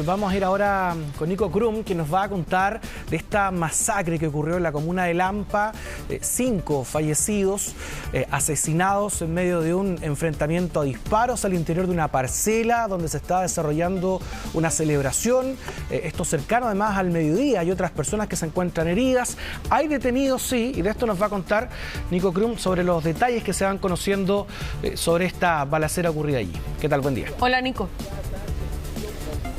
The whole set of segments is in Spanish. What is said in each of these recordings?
Vamos a ir ahora con Nico Krum, que nos va a contar de esta masacre que ocurrió en la comuna de Lampa. 5 fallecidos, asesinados en medio de un enfrentamiento a disparos al interior de una parcela donde se estaba desarrollando una celebración. Esto cercano además al mediodía. Hay otras personas que se encuentran heridas. Hay detenidos, sí, y de esto nos va a contar Nico Krum sobre los detalles que se van conociendo sobre esta balacera ocurrida allí. ¿Qué tal? Buen día. Hola, Nico.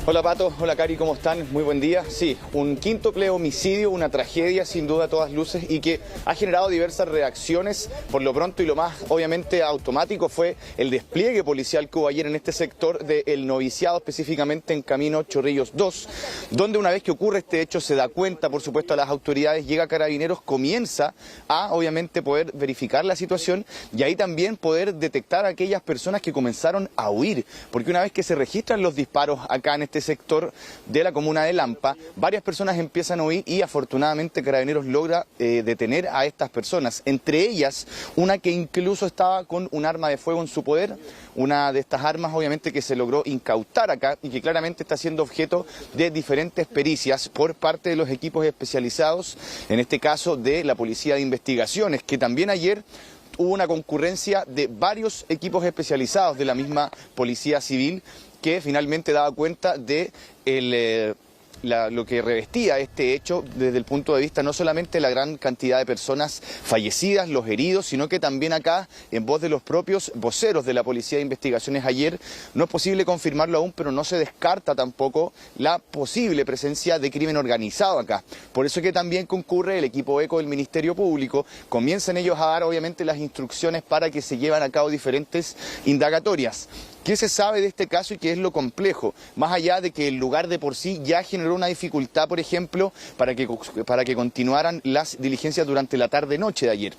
Hola Pato, hola Cari, ¿cómo están? Muy buen día. Sí, un quíntuple homicidio, una tragedia sin duda a todas luces y que ha generado diversas reacciones. Por lo pronto y lo más obviamente automático fue el despliegue policial que hubo ayer en este sector del Noviciado, específicamente en Camino Chorrillos 2, donde una vez que ocurre este hecho se da cuenta, por supuesto, a las autoridades, llega Carabineros, comienza a obviamente poder verificar la situación y ahí también poder detectar a aquellas personas que comenzaron a huir, porque una vez que se registran los disparos acá en este sector de la comuna de Lampa, varias personas empiezan a huir y afortunadamente Carabineros logra detener a estas personas, entre ellas una que incluso estaba con un arma de fuego en su poder, una de estas armas obviamente que se logró incautar acá y que claramente está siendo objeto de diferentes pericias por parte de los equipos especializados, en este caso de la Policía de Investigaciones, que también ayer hubo una concurrencia de varios equipos especializados de la misma Policía Civil que finalmente daba cuenta de lo que revestía este hecho desde el punto de vista no solamente de la gran cantidad de personas fallecidas, los heridos, sino que también acá, en voz de los propios voceros de la Policía de Investigaciones ayer, no es posible confirmarlo aún, pero no se descarta tampoco la posible presencia de crimen organizado acá. Por eso que también concurre el equipo ECO del Ministerio Público, comienzan ellos a dar obviamente las instrucciones para que se lleven a cabo diferentes indagatorias. ¿Qué se sabe de este caso y qué es lo complejo? Más allá de que el lugar de por sí ya generó una dificultad, por ejemplo, para que continuaran las diligencias durante la tarde-noche de ayer.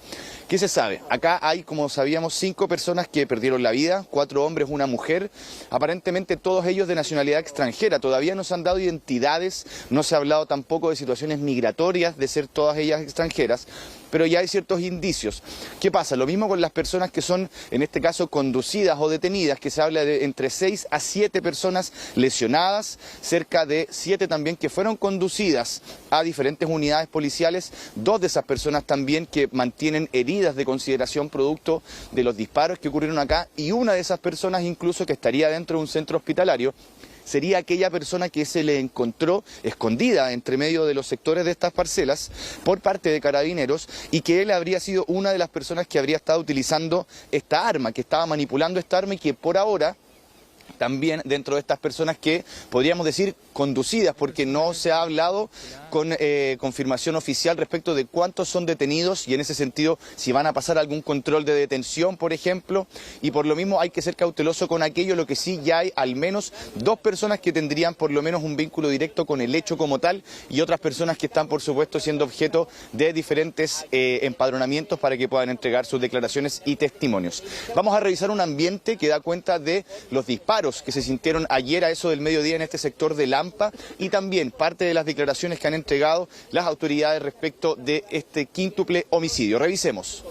¿Qué se sabe? Acá hay, como sabíamos, 5 personas que perdieron la vida, 4 hombres, una mujer, aparentemente todos ellos de nacionalidad extranjera. Todavía no se han dado identidades, no se ha hablado tampoco de situaciones migratorias, de ser todas ellas extranjeras, pero ya hay ciertos indicios. ¿Qué pasa? Lo mismo con las personas que son, en este caso, conducidas o detenidas, que se habla de entre 6 a 7 personas lesionadas, cerca de 7 también que fueron conducidas a diferentes unidades policiales, 2 de esas personas también que mantienen heridas de consideración producto de los disparos que ocurrieron acá, y una de esas personas incluso que estaría dentro de un centro hospitalario, sería aquella persona que se le encontró escondida entre medio de los sectores de estas parcelas por parte de Carabineros y que él habría sido una de las personas que habría estado utilizando esta arma, que estaba manipulando esta arma y que por ahora también dentro de estas personas que podríamos decir conducidas, porque no se ha hablado con confirmación oficial respecto de cuántos son detenidos y en ese sentido si van a pasar algún control de detención, por ejemplo, y por lo mismo hay que ser cauteloso con aquello. Lo que sí, ya hay al menos 2 personas que tendrían por lo menos un vínculo directo con el hecho como tal y otras personas que están por supuesto siendo objeto de diferentes empadronamientos para que puedan entregar sus declaraciones y testimonios. Vamos a revisar un ambiente que da cuenta de los disparos que se sintieron ayer a eso del mediodía en este sector de Lampa y también parte de las declaraciones que han entregado las autoridades respecto de este quíntuple homicidio. Revisemos.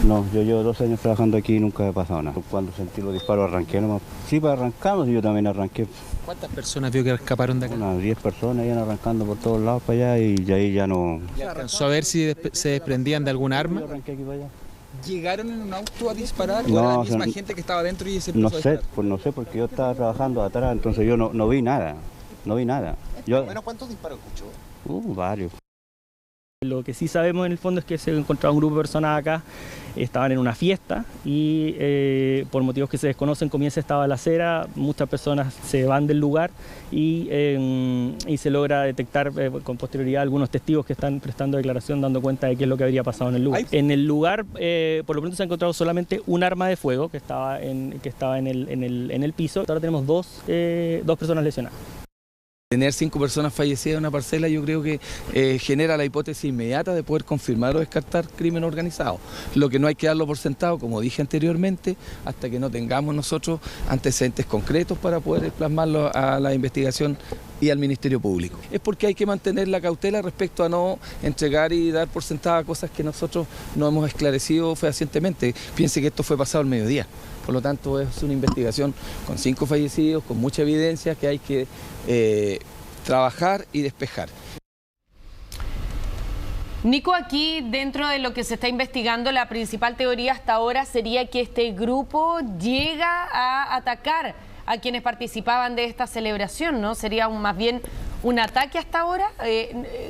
No, yo llevo 2 años trabajando aquí y nunca me ha pasado nada. Cuando sentí los disparos arranqué nomás. Sí, pues arrancamos y yo también arranqué. ¿Cuántas personas vio que escaparon de acá? Unas 10 personas iban arrancando por todos lados para allá y ahí ya no... ¿Y alcanzó a ver si se desprendían de algún arma? Yo arranqué aquí para allá. ¿Llegaron en un auto a disparar? No, ¿O era la o sea, misma gente que estaba dentro y se No empezó a sé, disparar? pues no sé, porque yo estaba trabajando atrás, entonces yo no vi nada. No vi nada. Yo, Bueno, ¿cuántos disparos escuchó? varios. Lo que sí sabemos en el fondo es que se encontraba un grupo de personas acá, estaban en una fiesta y por motivos que se desconocen comienza esta balacera, muchas personas se van del lugar y se logra detectar con posterioridad algunos testigos que están prestando declaración dando cuenta de qué es lo que habría pasado en el lugar. En el lugar por lo pronto se ha encontrado solamente un arma de fuego que estaba en el piso. Ahora tenemos dos personas lesionadas. Tener 5 personas fallecidas en una parcela yo creo que genera la hipótesis inmediata de poder confirmar o descartar crimen organizado. Lo que no hay que darlo por sentado, como dije anteriormente, hasta que no tengamos nosotros antecedentes concretos para poder plasmarlo a la investigación y al Ministerio Público. Es porque hay que mantener la cautela respecto a no entregar y dar por sentada cosas que nosotros no hemos esclarecido fehacientemente. Piense que esto fue pasado al mediodía. Por lo tanto, es una investigación con 5 fallecidos, con mucha evidencia que hay que trabajar y despejar. Nico, aquí dentro de lo que se está investigando, la principal teoría hasta ahora sería que este grupo llega a atacar a quienes participaban de esta celebración, ¿no? Sería más bien un ataque hasta ahora,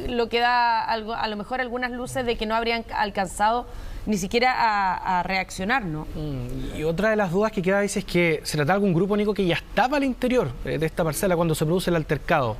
lo que da a lo mejor algunas luces de que no habrían alcanzado ni siquiera a reaccionar, ¿no? Y otra de las dudas que queda es que se trata de algún grupo, Nico, que ya estaba al interior de esta parcela cuando se produce el altercado.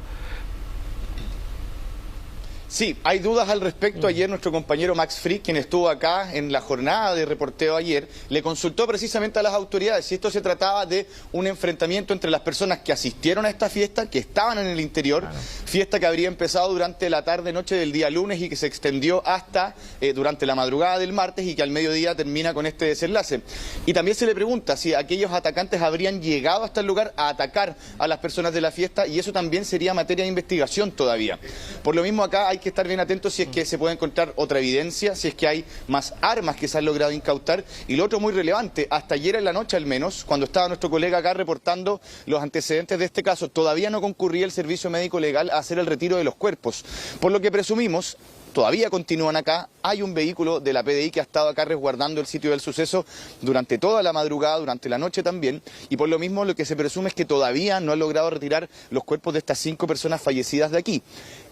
Sí, hay dudas al respecto. Ayer nuestro compañero Max Frick, quien estuvo acá en la jornada de reporteo ayer, le consultó precisamente a las autoridades si esto se trataba de un enfrentamiento entre las personas que asistieron a esta fiesta, que estaban en el interior, fiesta que habría empezado durante la tarde-noche del día lunes y que se extendió hasta durante la madrugada del martes y que al mediodía termina con este desenlace. Y también se le pregunta si aquellos atacantes habrían llegado hasta el lugar a atacar a las personas de la fiesta, y eso también sería materia de investigación todavía. Por lo mismo, acá hay que estar bien atentos si es que se puede encontrar otra evidencia, si es que hay más armas que se han logrado incautar. Y lo otro muy relevante, hasta ayer en la noche al menos, cuando estaba nuestro colega acá reportando los antecedentes de este caso, todavía no concurría el servicio médico legal a hacer el retiro de los cuerpos, por lo que presumimos todavía continúan acá. Hay un vehículo de la PDI que ha estado acá resguardando el sitio del suceso durante toda la madrugada, durante la noche también, y por lo mismo lo que se presume es que todavía no han logrado retirar los cuerpos de estas 5 personas fallecidas de aquí.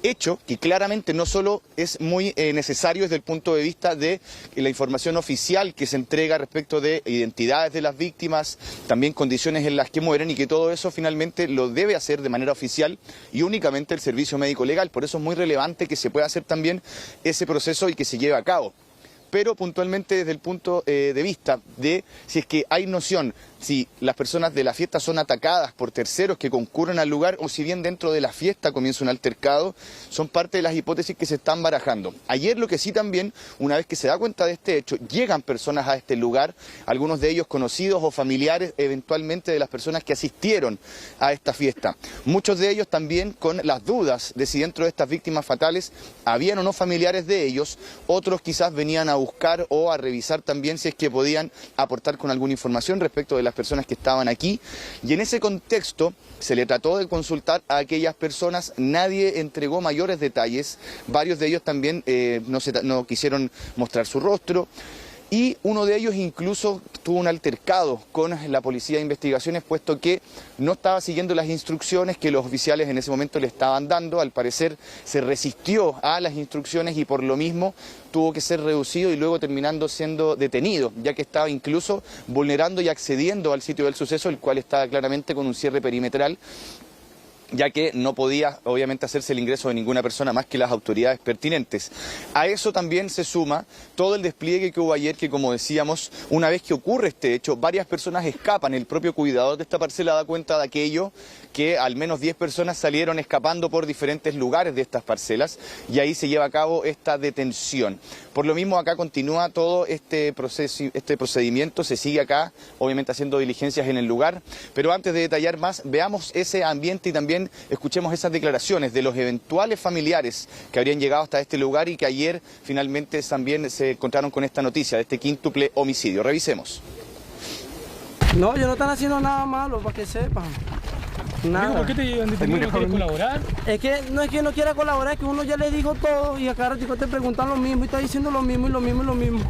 Hecho que claramente no solo es muy necesario desde el punto de vista de la información oficial que se entrega respecto de identidades de las víctimas, también condiciones en las que mueren, y que todo eso finalmente lo debe hacer de manera oficial y únicamente el servicio médico legal. Por eso es muy relevante que se pueda hacer también ese proceso y que se lleve a cabo. Pero puntualmente desde el punto de vista de si es que hay noción, si las personas de la fiesta son atacadas por terceros que concurren al lugar, o si bien dentro de la fiesta comienza un altercado, son parte de las hipótesis que se están barajando. Ayer lo que sí también, una vez que se da cuenta de este hecho, llegan personas a este lugar, algunos de ellos conocidos o familiares eventualmente de las personas que asistieron a esta fiesta. Muchos de ellos también con las dudas de si dentro de estas víctimas fatales habían o no familiares de ellos, otros quizás venían a buscar o a revisar también si es que podían aportar con alguna información respecto de las personas que estaban aquí, y en ese contexto se le trató de consultar a aquellas personas. Nadie entregó mayores detalles, varios de ellos también no quisieron mostrar su rostro, y uno de ellos incluso tuvo un altercado con la Policía de Investigaciones, puesto que no estaba siguiendo las instrucciones que los oficiales en ese momento le estaban dando. Al parecer se resistió a las instrucciones y por lo mismo tuvo que ser reducido y luego terminando siendo detenido, ya que estaba incluso vulnerando y accediendo al sitio del suceso, el cual estaba claramente con un cierre perimetral, ya que no podía obviamente hacerse el ingreso de ninguna persona más que las autoridades pertinentes. A eso también se suma todo el despliegue que hubo ayer, que como decíamos, una vez que ocurre este hecho, varias personas escapan. El propio cuidador de esta parcela da cuenta de aquello, que al menos 10 personas salieron escapando por diferentes lugares de estas parcelas, y ahí se lleva a cabo esta detención. Por lo mismo acá continúa todo este procedimiento, se sigue acá obviamente haciendo diligencias en el lugar, pero antes de detallar más, veamos ese ambiente y también escuchemos esas declaraciones de los eventuales familiares que habrían llegado hasta este lugar y que ayer finalmente también se encontraron con esta noticia de este quíntuple homicidio. Revisemos. No, ellos no están haciendo nada malo, para que sepan. Nada. ¿Por qué te llevan detenido? ¿No quieres colaborar? Es que no quiera colaborar, es que uno ya le dijo todo y a cada ratito te preguntan lo mismo y está diciendo lo mismo y lo mismo y lo mismo.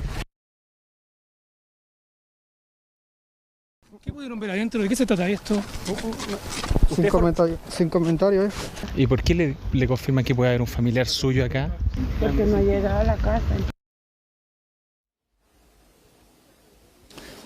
¿Qué pudieron ver adentro? ¿De qué se trata esto? Sin comentarios. ¿Y por qué le confirman que puede haber un familiar suyo acá? Porque no ha llegado a la casa.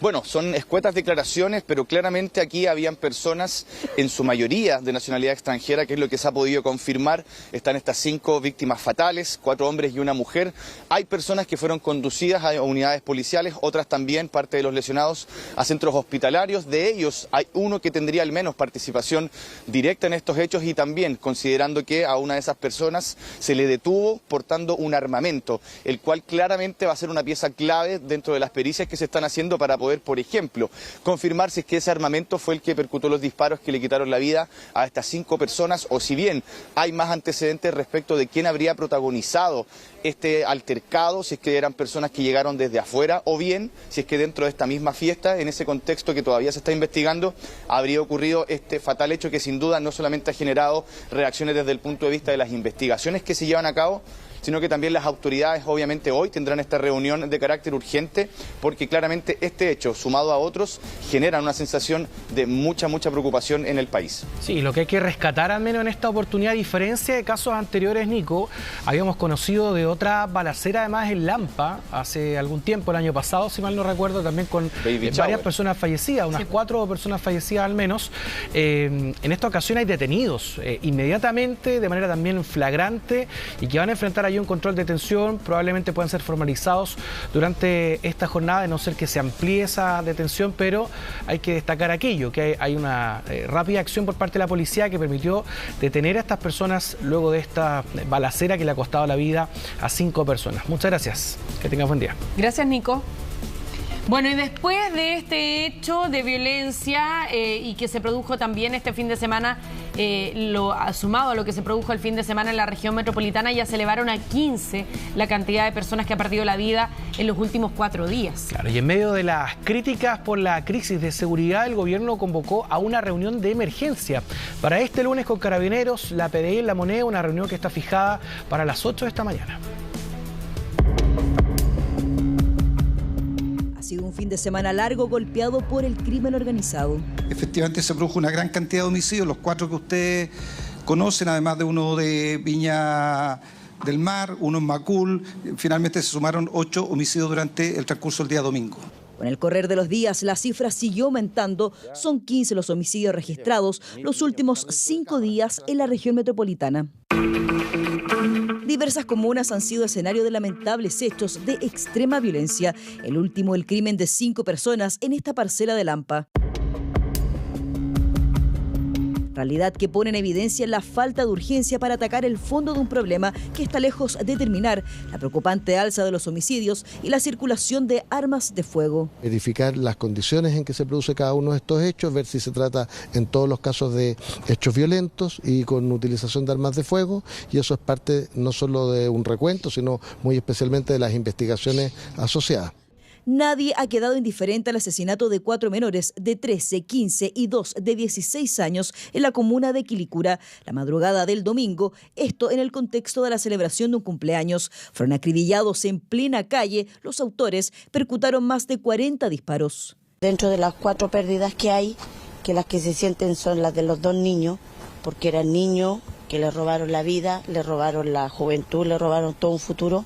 Bueno, son escuetas declaraciones, pero claramente aquí habían personas, en su mayoría de nacionalidad extranjera, que es lo que se ha podido confirmar. Están estas 5 víctimas fatales, 4 hombres y una mujer. Hay personas que fueron conducidas a unidades policiales, otras también, parte de los lesionados, a centros hospitalarios. De ellos hay uno que tendría al menos participación directa en estos hechos, y también considerando que a una de esas personas se le detuvo portando un armamento, el cual claramente va a ser una pieza clave dentro de las pericias que se están haciendo para poder, por ejemplo, confirmar si es que ese armamento fue el que percutó los disparos que le quitaron la vida a estas 5 personas, o si bien hay más antecedentes respecto de quién habría protagonizado este altercado, si es que eran personas que llegaron desde afuera, o bien si es que dentro de esta misma fiesta, en ese contexto que todavía se está investigando, habría ocurrido este fatal hecho que sin duda no solamente ha generado reacciones desde el punto de vista de las investigaciones que se llevan a cabo, sino que también las autoridades obviamente hoy tendrán esta reunión de carácter urgente, porque claramente este hecho, sumado a otros, generan una sensación de mucha preocupación en el país. Sí, lo que hay que rescatar al menos en esta oportunidad, a diferencia de casos anteriores, Nico, habíamos conocido de otra balacera además en Lampa hace algún tiempo, el año pasado, si mal no recuerdo, también con varias personas fallecidas, unas 4 personas fallecidas al menos. En esta ocasión hay detenidos inmediatamente, de manera también flagrante, y que van a enfrentar un control de detención, probablemente puedan ser formalizados durante esta jornada, de no ser que se amplíe esa detención, pero hay que destacar aquello, que hay una rápida acción por parte de la policía que permitió detener a estas personas luego de esta balacera que le ha costado la vida a 5 personas. Muchas gracias, que tengas buen día. Gracias, Nico. Bueno, y después de este hecho de violencia y que se produjo también este fin de semana, sumado a lo que se produjo el fin de semana en la región metropolitana, ya se elevaron a 15 la cantidad de personas que han perdido la vida en los últimos 4 días. Claro, y en medio de las críticas por la crisis de seguridad, el gobierno convocó a una reunión de emergencia para este lunes con Carabineros, la PDI en La Moneda, una reunión que está fijada para las 8 de esta mañana. Ha sido un fin de semana largo golpeado por el crimen organizado. Efectivamente se produjo una gran cantidad de homicidios, los 4 que ustedes conocen, además de uno de Viña del Mar, uno en Macul. Finalmente se sumaron 8 homicidios durante el transcurso del día domingo. Con el correr de los días, la cifra siguió aumentando. Son 15 los homicidios registrados los últimos 5 días en la región metropolitana. Diversas comunas han sido escenario de lamentables hechos de extrema violencia. El último, el crimen de 5 personas en esta parcela de Lampa. Realidad que pone en evidencia la falta de urgencia para atacar el fondo de un problema que está lejos de terminar, la preocupante alza de los homicidios y la circulación de armas de fuego. Verificar las condiciones en que se produce cada uno de estos hechos, ver si se trata en todos los casos de hechos violentos y con utilización de armas de fuego, y eso es parte no solo de un recuento, sino muy especialmente de las investigaciones asociadas. Nadie ha quedado indiferente al asesinato de 4 menores de 13, 15 y 2 de 16 años en la comuna de Quilicura la madrugada del domingo, esto en el contexto de la celebración de un cumpleaños. Fueron acribillados en plena calle, los autores percutaron más de 40 disparos. Dentro de las 4 pérdidas que hay, que las que se sienten son las de los 2 niños, porque eran niños que le robaron la vida, le robaron la juventud, le robaron todo un futuro.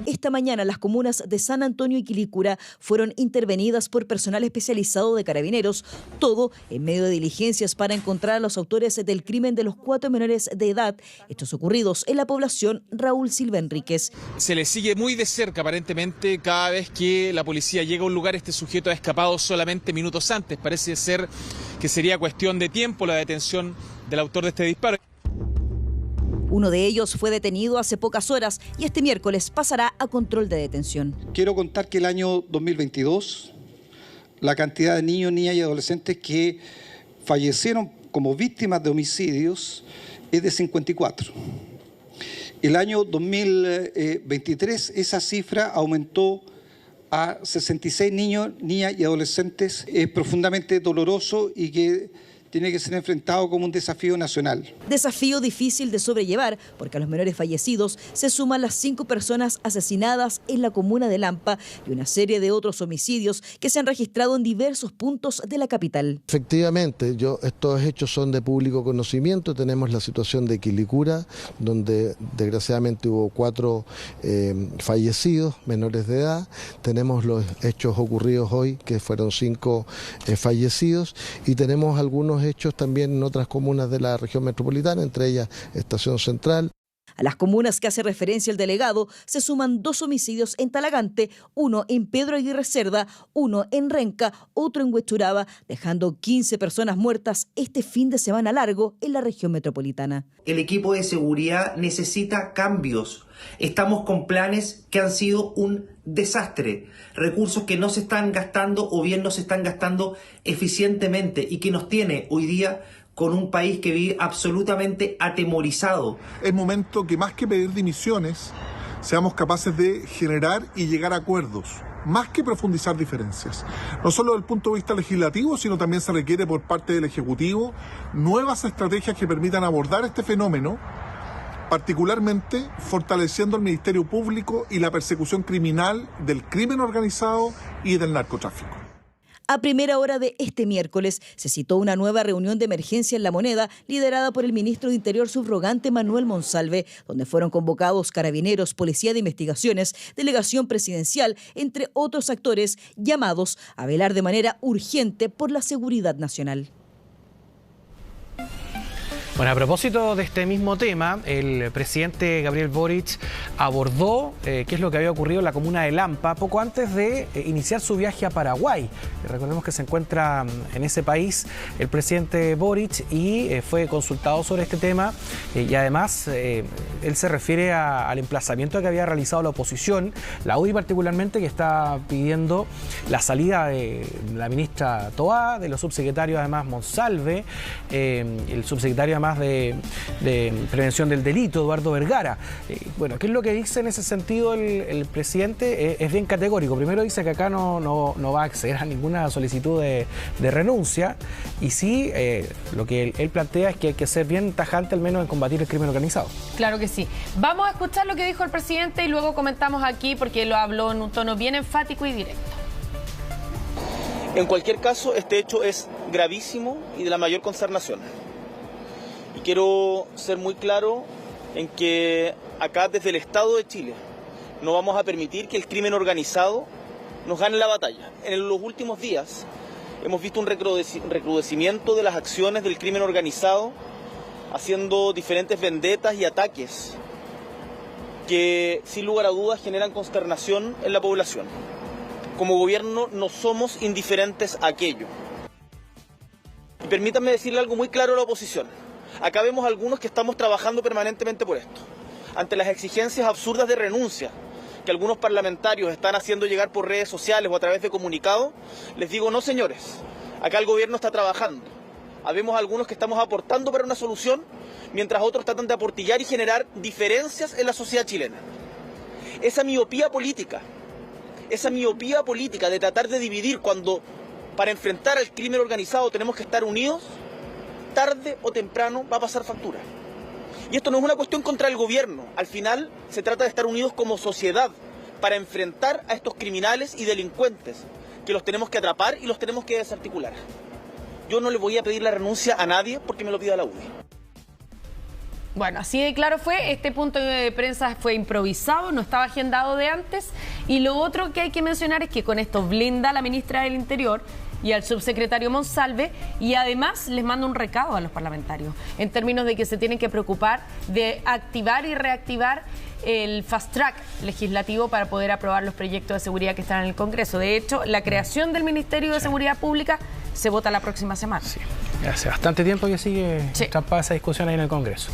Esta mañana las comunas de San Antonio y Quilicura fueron intervenidas por personal especializado de Carabineros, todo en medio de diligencias para encontrar a los autores del crimen de los 4 menores de edad, estos ocurridos en la población Raúl Silva Enríquez. Se le sigue muy de cerca, aparentemente cada vez que la policía llega a un lugar este sujeto ha escapado solamente minutos antes. Parece ser que sería cuestión de tiempo la detención del autor de este disparo. Uno de ellos fue detenido hace pocas horas y este miércoles pasará a control de detención. Quiero contar que el año 2022, la cantidad de niños, niñas y adolescentes que fallecieron como víctimas de homicidios es de 54. El año 2023 esa cifra aumentó a 66 niños, niñas y adolescentes. Es profundamente doloroso y que tiene que ser enfrentado como un desafío nacional. Desafío difícil de sobrellevar, porque a los menores fallecidos se suman las 5 personas asesinadas en la comuna de Lampa y una serie de otros homicidios que se han registrado en diversos puntos de la capital. Efectivamente, estos hechos son de público conocimiento. Tenemos la situación de Quilicura, donde desgraciadamente hubo 4 fallecidos menores de edad. Tenemos los hechos ocurridos hoy, que fueron 5 fallecidos, y tenemos algunos hechos también en otras comunas de la región metropolitana, entre ellas Estación Central. A las comunas que hace referencia el delegado se suman 2 homicidios en Talagante, 1 en Pedro Aguirre Cerda, 1 en Renca, otro en Huechuraba, dejando 15 personas muertas este fin de semana largo en la región metropolitana. El equipo de seguridad necesita cambios. Estamos con planes que han sido un desastre, recursos que no se están gastando o bien no se están gastando eficientemente y que nos tiene hoy día con un país que vive absolutamente atemorizado. Es momento que más que pedir dimisiones, seamos capaces de generar y llegar a acuerdos, más que profundizar diferencias. No solo desde el punto de vista legislativo, sino también se requiere por parte del Ejecutivo nuevas estrategias que permitan abordar este fenómeno, particularmente fortaleciendo el Ministerio Público y la persecución criminal del crimen organizado y del narcotráfico. A primera hora de este miércoles se citó una nueva reunión de emergencia en La Moneda, liderada por el ministro de Interior subrogante Manuel Monsalve, donde fueron convocados carabineros, Policía de Investigaciones, delegación presidencial, entre otros actores llamados a velar de manera urgente por la seguridad nacional. Bueno, a propósito de este mismo tema, el presidente Gabriel Boric abordó qué es lo que había ocurrido en la comuna de Lampa poco antes de iniciar su viaje a Paraguay. Recordemos que se encuentra en ese país el presidente Boric y fue consultado sobre este tema y además él se refiere al emplazamiento que había realizado la oposición, la UDI particularmente, que está pidiendo la salida de la ministra Toá, de los subsecretarios además Monsalve, el subsecretario además de Prevención del Delito, Eduardo Vergara. Bueno, ¿qué es lo que dice en ese sentido el presidente? Es bien categórico. Primero dice que acá no va a acceder a ninguna solicitud de renuncia y sí, lo que él plantea es que hay que ser bien tajante al menos en combatir el crimen organizado. Claro que sí. Vamos a escuchar lo que dijo el presidente y luego comentamos aquí porque lo habló en un tono bien enfático y directo. En cualquier caso, este hecho es gravísimo y de la mayor consternación. Y quiero ser muy claro en que acá desde el Estado de Chile no vamos a permitir que el crimen organizado nos gane la batalla. En los últimos días hemos visto un recrudecimiento de las acciones del crimen organizado, haciendo diferentes vendetas y ataques que sin lugar a dudas generan consternación en la población. Como gobierno no somos indiferentes a aquello. Y permítanme decirle algo muy claro a la oposición. Acá vemos algunos que estamos trabajando permanentemente por esto. Ante las exigencias absurdas de renuncia que algunos parlamentarios están haciendo llegar por redes sociales o a través de comunicados, les digo, no señores, acá el gobierno está trabajando. Habemos algunos que estamos aportando para una solución, mientras otros tratan de aportillar y generar diferencias en la sociedad chilena. Esa miopía política de tratar de dividir cuando para enfrentar al crimen organizado tenemos que estar unidos, tarde o temprano va a pasar factura. Y esto no es una cuestión contra el gobierno. Al final se trata de estar unidos como sociedad para enfrentar a estos criminales y delincuentes que los tenemos que atrapar y los tenemos que desarticular. Yo no le voy a pedir la renuncia a nadie porque me lo pida la UDI. Bueno, así de claro fue, este punto de prensa fue improvisado, no estaba agendado de antes. Y lo otro que hay que mencionar es que con esto blinda a la ministra del Interior y al subsecretario Monsalve y además les manda un recado a los parlamentarios en términos de que se tienen que preocupar de activar y reactivar el fast track legislativo para poder aprobar los proyectos de seguridad que están en el Congreso. De hecho, la creación del Ministerio de Seguridad Pública se vota la próxima semana. Sí, hace bastante tiempo que sigue trampada esa discusión ahí en el Congreso.